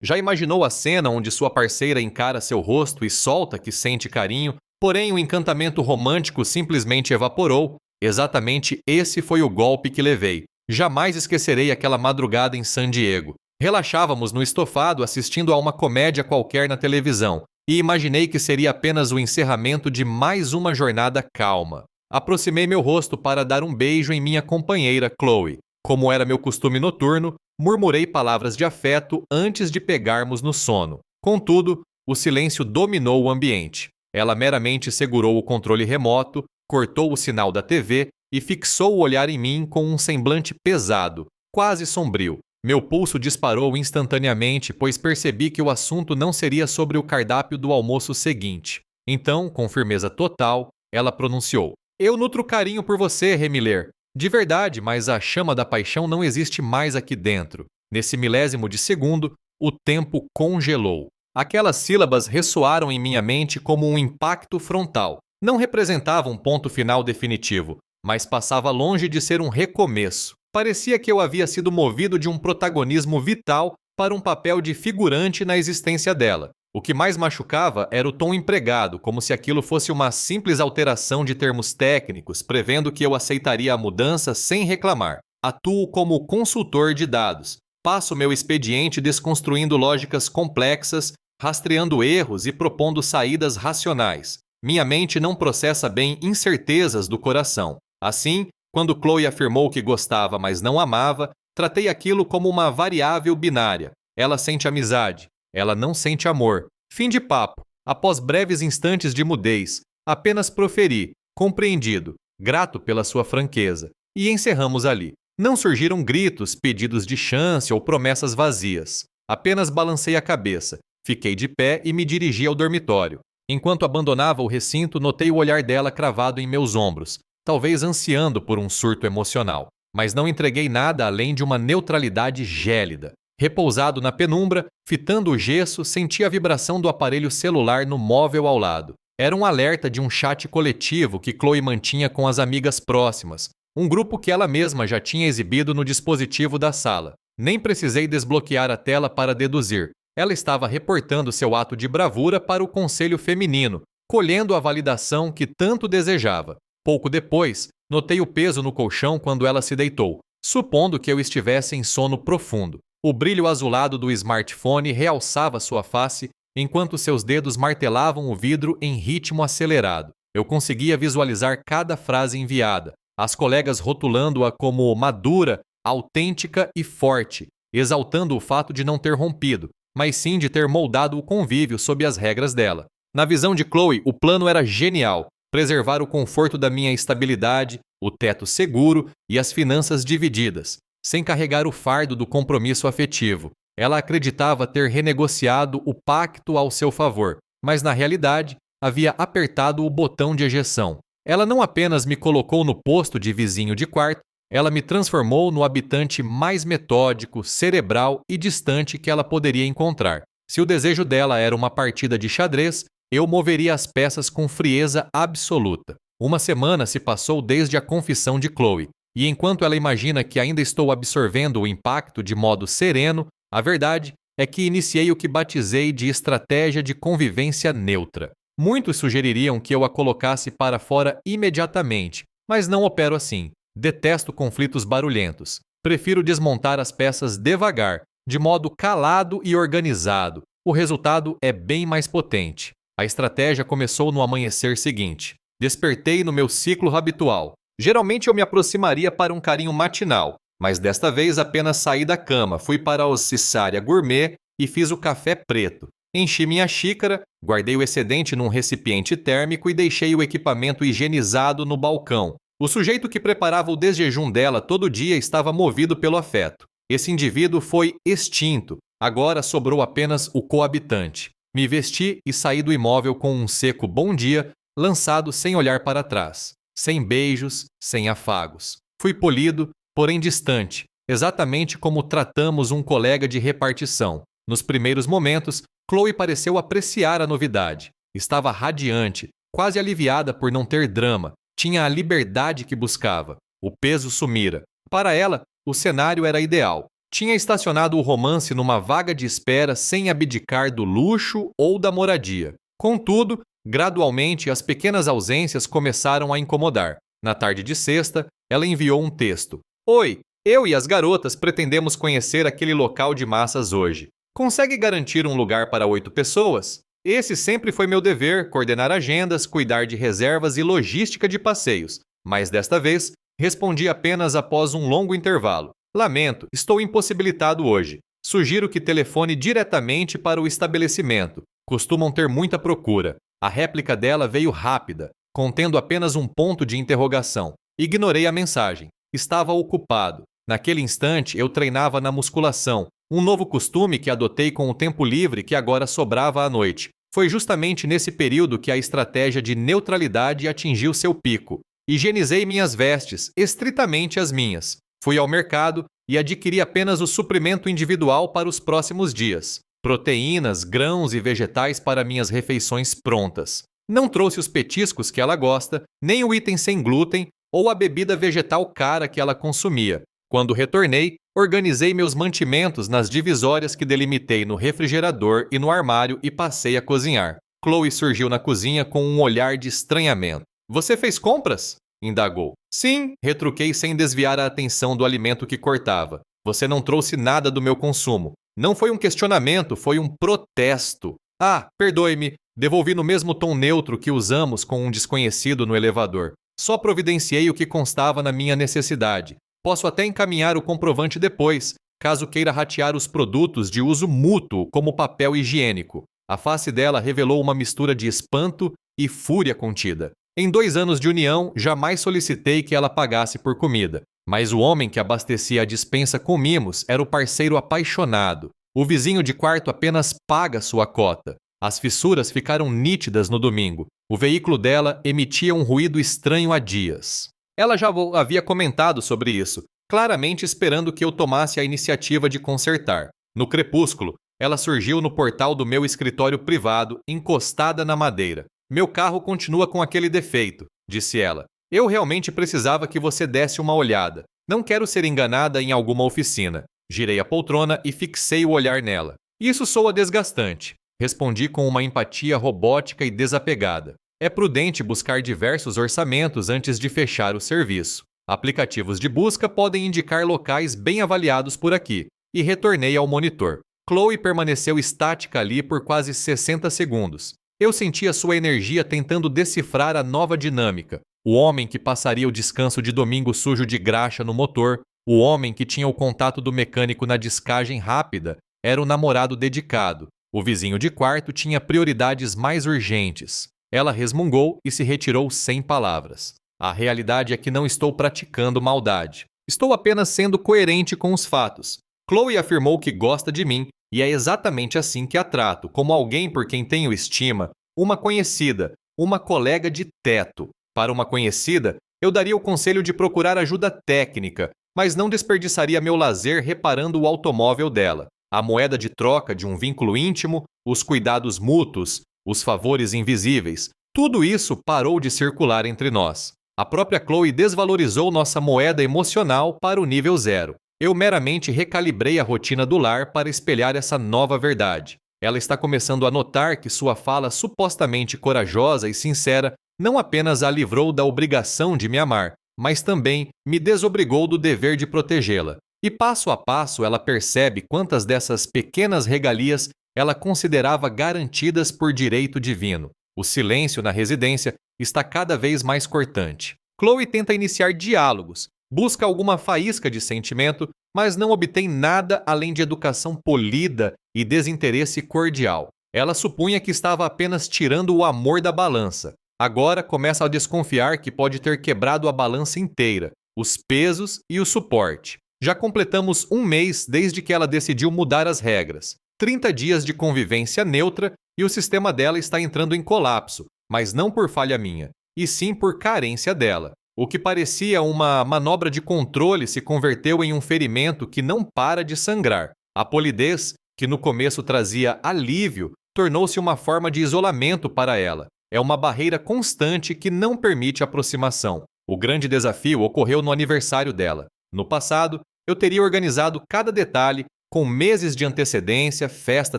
Já imaginou a cena onde sua parceira encara seu rosto e solta que sente carinho, porém o encantamento romântico simplesmente evaporou? Exatamente esse foi o golpe que levei. Jamais esquecerei aquela madrugada em San Diego. Relaxávamos no estofado assistindo a uma comédia qualquer na televisão e imaginei que seria apenas o encerramento de mais uma jornada calma. Aproximei meu rosto para dar um beijo em minha companheira Chloe. Como era meu costume noturno, murmurei palavras de afeto antes de pegarmos no sono. Contudo, o silêncio dominou o ambiente. Ela meramente segurou o controle remoto, cortou o sinal da TV e fixou o olhar em mim com um semblante pesado, quase sombrio. Meu pulso disparou instantaneamente, pois percebi que o assunto não seria sobre o cardápio do almoço seguinte. Então, com firmeza total, ela pronunciou: "Eu nutro carinho por você, Remiller. De verdade, mas a chama da paixão não existe mais aqui dentro." Nesse milésimo de segundo, o tempo congelou. Aquelas sílabas ressoaram em minha mente como um impacto frontal. Não representava um ponto final definitivo, mas passava longe de ser um recomeço. Parecia que eu havia sido movido de um protagonismo vital para um papel de figurante na existência dela. O que mais machucava era o tom empregado, como se aquilo fosse uma simples alteração de termos técnicos, prevendo que eu aceitaria a mudança sem reclamar. Atuo como consultor de dados. Passo meu expediente desconstruindo lógicas complexas, rastreando erros e propondo saídas racionais. Minha mente não processa bem incertezas do coração. Assim, quando Chloe afirmou que gostava, mas não amava, tratei aquilo como uma variável binária. Ela sente amizade, ela não sente amor. Fim de papo. Após breves instantes de mudez, apenas proferi, compreendido, grato pela sua franqueza. E encerramos ali. Não surgiram gritos, pedidos de chance ou promessas vazias. Apenas balancei a cabeça, fiquei de pé e me dirigi ao dormitório. Enquanto abandonava o recinto, notei o olhar dela cravado em meus ombros, talvez ansiando por um surto emocional. Mas não entreguei nada além de uma neutralidade gélida. Repousado na penumbra, fitando o gesso, senti a vibração do aparelho celular no móvel ao lado. Era um alerta de um chat coletivo que Chloe mantinha com as amigas próximas, um grupo que ela mesma já tinha exibido no dispositivo da sala. Nem precisei desbloquear a tela para deduzir. Ela estava reportando seu ato de bravura para o conselho feminino, colhendo a validação que tanto desejava. Pouco depois, notei o peso no colchão quando ela se deitou, supondo que eu estivesse em sono profundo. O brilho azulado do smartphone realçava sua face, enquanto seus dedos martelavam o vidro em ritmo acelerado. Eu conseguia visualizar cada frase enviada, as colegas rotulando-a como madura, autêntica e forte, exaltando o fato de não ter rompido, mas sim de ter moldado o convívio sob as regras dela. Na visão de Chloe, o plano era genial: preservar o conforto da minha estabilidade, o teto seguro e as finanças divididas, sem carregar o fardo do compromisso afetivo. Ela acreditava ter renegociado o pacto ao seu favor, mas na realidade havia apertado o botão de ejeção. Ela não apenas me colocou no posto de vizinho de quarto, ela me transformou no habitante mais metódico, cerebral e distante que ela poderia encontrar. Se o desejo dela era uma partida de xadrez, eu moveria as peças com frieza absoluta. Uma semana se passou desde a confissão de Chloe, e enquanto ela imagina que ainda estou absorvendo o impacto de modo sereno, a verdade é que iniciei o que batizei de estratégia de convivência neutra. Muitos sugeririam que eu a colocasse para fora imediatamente, mas não opero assim. Detesto conflitos barulhentos. Prefiro desmontar as peças devagar, de modo calado e organizado. O resultado é bem mais potente. A estratégia começou no amanhecer seguinte. Despertei no meu ciclo habitual. Geralmente eu me aproximaria para um carinho matinal, mas desta vez apenas saí da cama, fui para o Cissària Gourmet e fiz o café preto. Enchi minha xícara, guardei o excedente num recipiente térmico e deixei o equipamento higienizado no balcão. O sujeito que preparava o desjejum dela todo dia estava movido pelo afeto. Esse indivíduo foi extinto, agora sobrou apenas o coabitante. Me vesti e saí do imóvel com um seco bom dia, lançado sem olhar para trás. Sem beijos, sem afagos. Fui polido, porém distante, exatamente como tratamos um colega de repartição. Nos primeiros momentos, Chloe pareceu apreciar a novidade. Estava radiante, quase aliviada por não ter drama. Tinha a liberdade que buscava. O peso sumira. Para ela, o cenário era ideal. Tinha estacionado o romance numa vaga de espera sem abdicar do luxo ou da moradia. Contudo, gradualmente as pequenas ausências começaram a incomodar. Na tarde de sexta, ela enviou um texto. Oi, eu e as garotas pretendemos conhecer aquele local de massas hoje. Consegue garantir um lugar para 8 pessoas? Esse sempre foi meu dever, coordenar agendas, cuidar de reservas e logística de passeios. Mas desta vez, respondi apenas após um longo intervalo. Lamento, estou impossibilitado hoje. Sugiro que telefone diretamente para o estabelecimento. Costumam ter muita procura. A réplica dela veio rápida, contendo apenas um ponto de interrogação. Ignorei a mensagem. Estava ocupado. Naquele instante, eu treinava na musculação, um novo costume que adotei com o tempo livre que agora sobrava à noite. Foi justamente nesse período que a estratégia de neutralidade atingiu seu pico. Higienizei minhas vestes, estritamente as minhas. Fui ao mercado e adquiri apenas o suprimento individual para os próximos dias. Proteínas, grãos e vegetais para minhas refeições prontas. Não trouxe os petiscos que ela gosta, nem o item sem glúten ou a bebida vegetal cara que ela consumia. Quando retornei, organizei meus mantimentos nas divisórias que delimitei no refrigerador e no armário e passei a cozinhar. Chloe surgiu na cozinha com um olhar de estranhamento. Você fez compras? Indagou. Sim, retruquei sem desviar a atenção do alimento que cortava. Você não trouxe nada do meu consumo. Não foi um questionamento, foi um protesto. Ah, perdoe-me, devolvi no mesmo tom neutro que usamos com um desconhecido no elevador. Só providenciei o que constava na minha necessidade. Posso até encaminhar o comprovante depois, caso queira ratear os produtos de uso mútuo, como papel higiênico. A face dela revelou uma mistura de espanto e fúria contida. Em 2 anos de união, jamais solicitei que ela pagasse por comida. Mas o homem que abastecia a despensa com mimos era o parceiro apaixonado. O vizinho de quarto apenas paga sua cota. As fissuras ficaram nítidas no domingo. O veículo dela emitia um ruído estranho há dias. Ela já havia comentado sobre isso, claramente esperando que eu tomasse a iniciativa de consertar. No crepúsculo, ela surgiu no portal do meu escritório privado, encostada na madeira. Meu carro continua com aquele defeito, disse ela. Eu realmente precisava que você desse uma olhada. Não quero ser enganada em alguma oficina. Girei a poltrona e fixei o olhar nela. Isso soa desgastante. Respondi com uma empatia robótica e desapegada. É prudente buscar diversos orçamentos antes de fechar o serviço. Aplicativos de busca podem indicar locais bem avaliados por aqui. E retornei ao monitor. Chloe permaneceu estática ali por quase 60 segundos. Eu sentia sua energia tentando decifrar a nova dinâmica. O homem que passaria o descanso de domingo sujo de graxa no motor, o homem que tinha o contato do mecânico na descagem rápida, era o namorado dedicado. O vizinho de quarto tinha prioridades mais urgentes. Ela resmungou e se retirou sem palavras. A realidade é que não estou praticando maldade. Estou apenas sendo coerente com os fatos. Chloe afirmou que gosta de mim e é exatamente assim que a trato, como alguém por quem tenho estima, uma conhecida, uma colega de teto. Para uma conhecida, eu daria o conselho de procurar ajuda técnica, mas não desperdiçaria meu lazer reparando o automóvel dela. A moeda de troca de um vínculo íntimo, os cuidados mútuos, os favores invisíveis, tudo isso parou de circular entre nós. A própria Chloe desvalorizou nossa moeda emocional para o nível 0. Eu meramente recalibrei a rotina do lar para espelhar essa nova verdade. Ela está começando a notar que sua fala supostamente corajosa e sincera não apenas a livrou da obrigação de me amar, mas também me desobrigou do dever de protegê-la. E passo a passo ela percebe quantas dessas pequenas regalias ela considerava garantidas por direito divino. O silêncio na residência está cada vez mais cortante. Chloe tenta iniciar diálogos, busca alguma faísca de sentimento, mas não obtém nada além de educação polida e desinteresse cordial. Ela supunha que estava apenas tirando o amor da balança. Agora começa a desconfiar que pode ter quebrado a balança inteira, os pesos e o suporte. Já completamos 1 mês desde que ela decidiu mudar as regras. 30 dias de convivência neutra e o sistema dela está entrando em colapso, mas não por falha minha, e sim por carência dela. O que parecia uma manobra de controle se converteu em um ferimento que não para de sangrar. A polidez, que no começo trazia alívio, tornou-se uma forma de isolamento para ela. É uma barreira constante que não permite aproximação. O grande desafio ocorreu no aniversário dela. No passado, Eu teria organizado cada detalhe com meses de antecedência, festa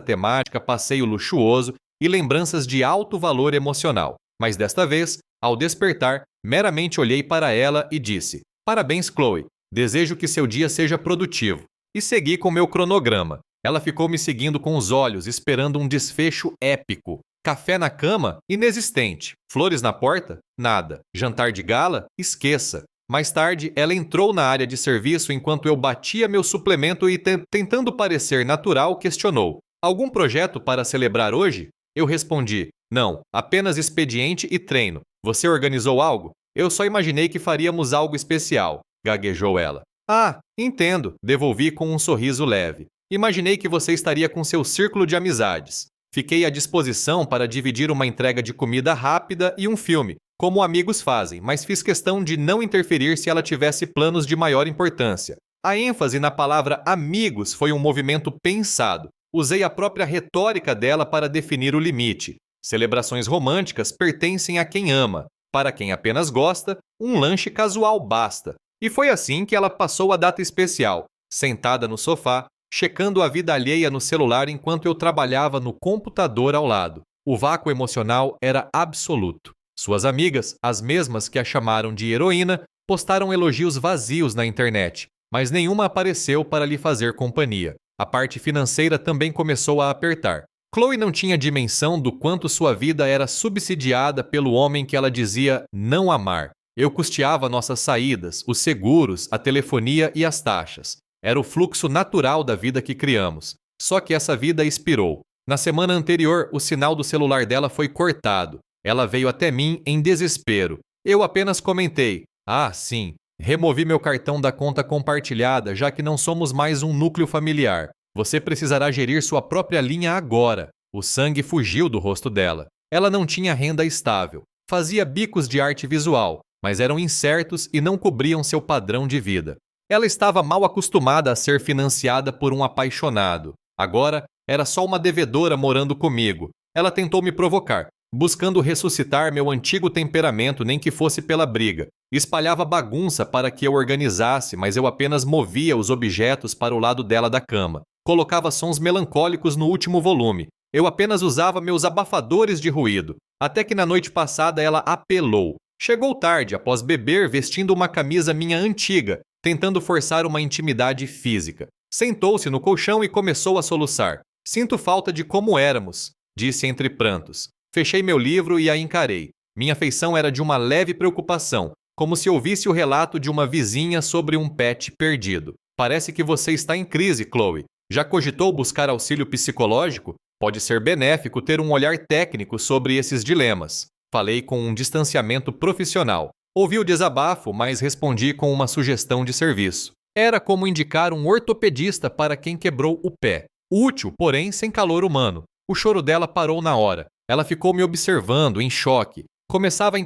temática, passeio luxuoso e lembranças de alto valor emocional. Mas desta vez, ao despertar, meramente olhei para ela e disse: "Parabéns, Chloe. Desejo que seu dia seja produtivo." E segui com meu cronograma. Ela ficou me seguindo com os olhos, esperando um desfecho épico. Café na cama? Inexistente. Flores na porta? Nada. Jantar de gala? Esqueça. Mais tarde, ela entrou na área de serviço enquanto eu batia meu suplemento e, tentando parecer natural, questionou: "Algum projeto para celebrar hoje?" Eu respondi: "Não, apenas expediente e treino. Você organizou algo?" "Eu só imaginei que faríamos algo especial", gaguejou ela. "Ah, entendo", devolvi com um sorriso leve. "Imaginei que você estaria com seu círculo de amizades." Fiquei à disposição para dividir uma entrega de comida rápida e um filme, como amigos fazem, mas fiz questão de não interferir se ela tivesse planos de maior importância. A ênfase na palavra amigos foi um movimento pensado. Usei a própria retórica dela para definir o limite. Celebrações românticas pertencem a quem ama. Para quem apenas gosta, um lanche casual basta. E foi assim que ela passou a data especial, sentada no sofá, checando a vida alheia no celular enquanto eu trabalhava no computador ao lado. O vácuo emocional era absoluto. Suas amigas, as mesmas que a chamaram de heroína, postaram elogios vazios na internet, mas nenhuma apareceu para lhe fazer companhia. A parte financeira também começou a apertar. Chloe não tinha dimensão do quanto sua vida era subsidiada pelo homem que ela dizia não amar. Eu custeava nossas saídas, os seguros, a telefonia e as taxas. Era o fluxo natural da vida que criamos. Só que essa vida expirou. Na semana anterior, o sinal do celular dela foi cortado. Ela veio até mim em desespero. Eu apenas comentei: "Ah, sim, removi meu cartão da conta compartilhada, já que não somos mais um núcleo familiar. Você precisará gerir sua própria linha agora." O sangue fugiu do rosto dela. Ela não tinha renda estável. Fazia bicos de arte visual, mas eram incertos e não cobriam seu padrão de vida. Ela estava mal acostumada a ser financiada por um apaixonado. Agora, era só uma devedora morando comigo. Ela tentou me provocar, buscando ressuscitar meu antigo temperamento, nem que fosse pela briga. Espalhava bagunça para que eu organizasse, mas eu apenas movia os objetos para o lado dela da cama. Colocava sons melancólicos no último volume. Eu apenas usava meus abafadores de ruído. Até que na noite passada ela apelou. Chegou tarde, após beber, vestindo uma camisa minha antiga, tentando forçar uma intimidade física. Sentou-se no colchão e começou a soluçar. "Sinto falta de como éramos", disse entre prantos. Fechei meu livro e a encarei. Minha feição era de uma leve preocupação, como se ouvisse o relato de uma vizinha sobre um pet perdido. "Parece que você está em crise, Chloe. Já cogitou buscar auxílio psicológico? Pode ser benéfico ter um olhar técnico sobre esses dilemas." Falei com um distanciamento profissional. Ouvi o desabafo, mas respondi com uma sugestão de serviço. Era como indicar um ortopedista para quem quebrou o pé. Útil, porém sem calor humano. O choro dela parou na hora. Ela ficou me observando, em choque. Começava a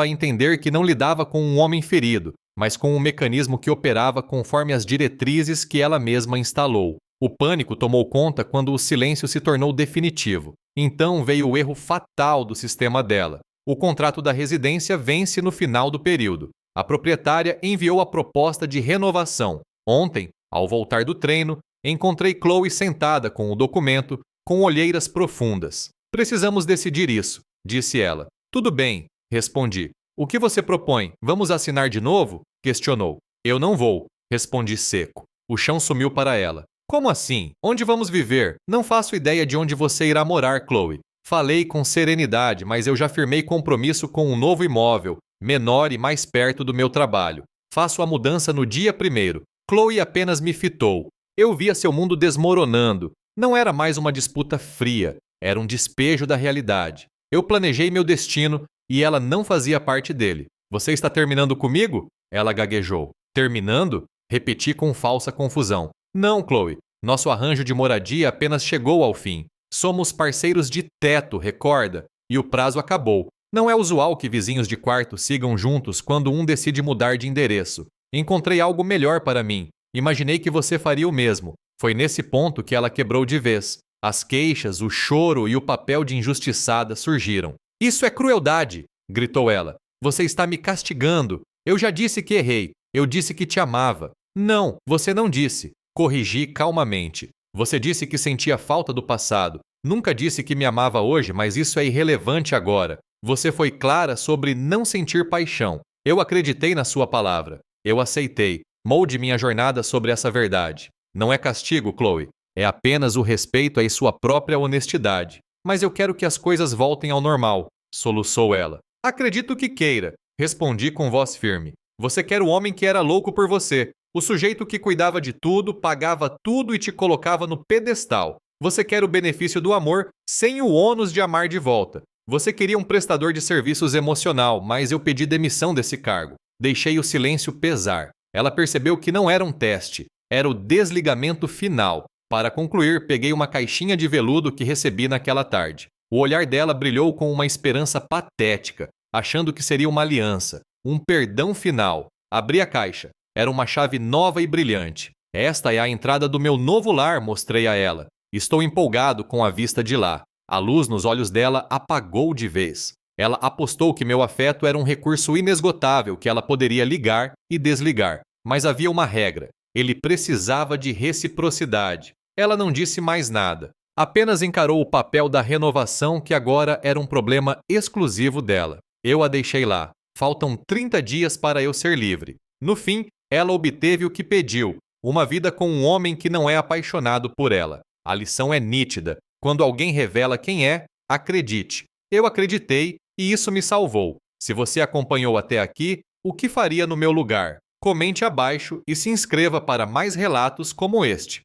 entender que não lidava com um homem ferido, mas com um mecanismo que operava conforme as diretrizes que ela mesma instalou. O pânico tomou conta quando o silêncio se tornou definitivo. Então veio o erro fatal do sistema dela. O contrato da residência vence no final do período. A proprietária enviou a proposta de renovação. Ontem, ao voltar do treino, encontrei Chloe sentada com o documento, com olheiras profundas. "Precisamos decidir isso", disse ela. "Tudo bem", respondi. "O que você propõe? Vamos assinar de novo?", questionou. "Eu não vou", respondi seco. O chão sumiu para ela. "Como assim? Onde vamos viver? Não faço ideia de onde você irá morar, Chloe." Falei com serenidade, mas eu já firmei compromisso com um novo imóvel, menor e mais perto do meu trabalho. Faço a mudança no dia 1º. Chloe apenas me fitou. Eu via seu mundo desmoronando. Não era mais uma disputa fria, era um despejo da realidade. Eu planejei meu destino e ela não fazia parte dele. "Você está terminando comigo?", ela gaguejou. "Terminando?", repeti com falsa confusão. "Não, Chloe. Nosso arranjo de moradia apenas chegou ao fim. Somos parceiros de teto, recorda? E o prazo acabou. Não é usual que vizinhos de quarto sigam juntos quando um decide mudar de endereço. Encontrei algo melhor para mim. Imaginei que você faria o mesmo." Foi nesse ponto que ela quebrou de vez. As queixas, o choro e o papel de injustiçada surgiram. "Isso é crueldade!", gritou ela. "Você está me castigando. Eu já disse que errei. Eu disse que te amava. Não, você não disse. Corrigi calmamente. Você disse que sentia falta do passado. Nunca disse que me amava hoje, mas isso é irrelevante agora. Você foi clara sobre não sentir paixão. Eu acreditei na sua palavra. Eu aceitei. Molde minha jornada sobre essa verdade. Não é castigo, Chloe. É apenas o respeito à sua própria honestidade. Mas eu quero que as coisas voltem ao normal, soluçou ela. Acredito que queira, respondi com voz firme. Você quer o homem que era louco por você, o sujeito que cuidava de tudo, pagava tudo e te colocava no pedestal. Você quer o benefício do amor sem o ônus de amar de volta. Você queria um prestador de serviços emocional, mas eu pedi demissão desse cargo. Deixei o silêncio pesar. Ela percebeu que não era um teste, era o desligamento final. Para concluir, peguei uma caixinha de veludo que recebi naquela tarde. O olhar dela brilhou com uma esperança patética, achando que seria uma aliança, um perdão final. Abri a caixa. Era uma chave nova e brilhante. Esta é a entrada do meu novo lar, mostrei a ela. Estou empolgado com a vista de lá. A luz nos olhos dela apagou de vez. Ela apostou que meu afeto era um recurso inesgotável que ela poderia ligar e desligar. Mas havia uma regra. Ele precisava de reciprocidade. Ela não disse mais nada. Apenas encarou o papel da renovação que agora era um problema exclusivo dela. Eu a deixei lá. Faltam 30 dias para eu ser livre. No fim, ela obteve o que pediu, uma vida com um homem que não é apaixonado por ela. A lição é nítida. Quando alguém revela quem é, acredite. Eu acreditei e isso me salvou. Se você acompanhou até aqui, o que faria no meu lugar? Comente abaixo e se inscreva para mais relatos como este.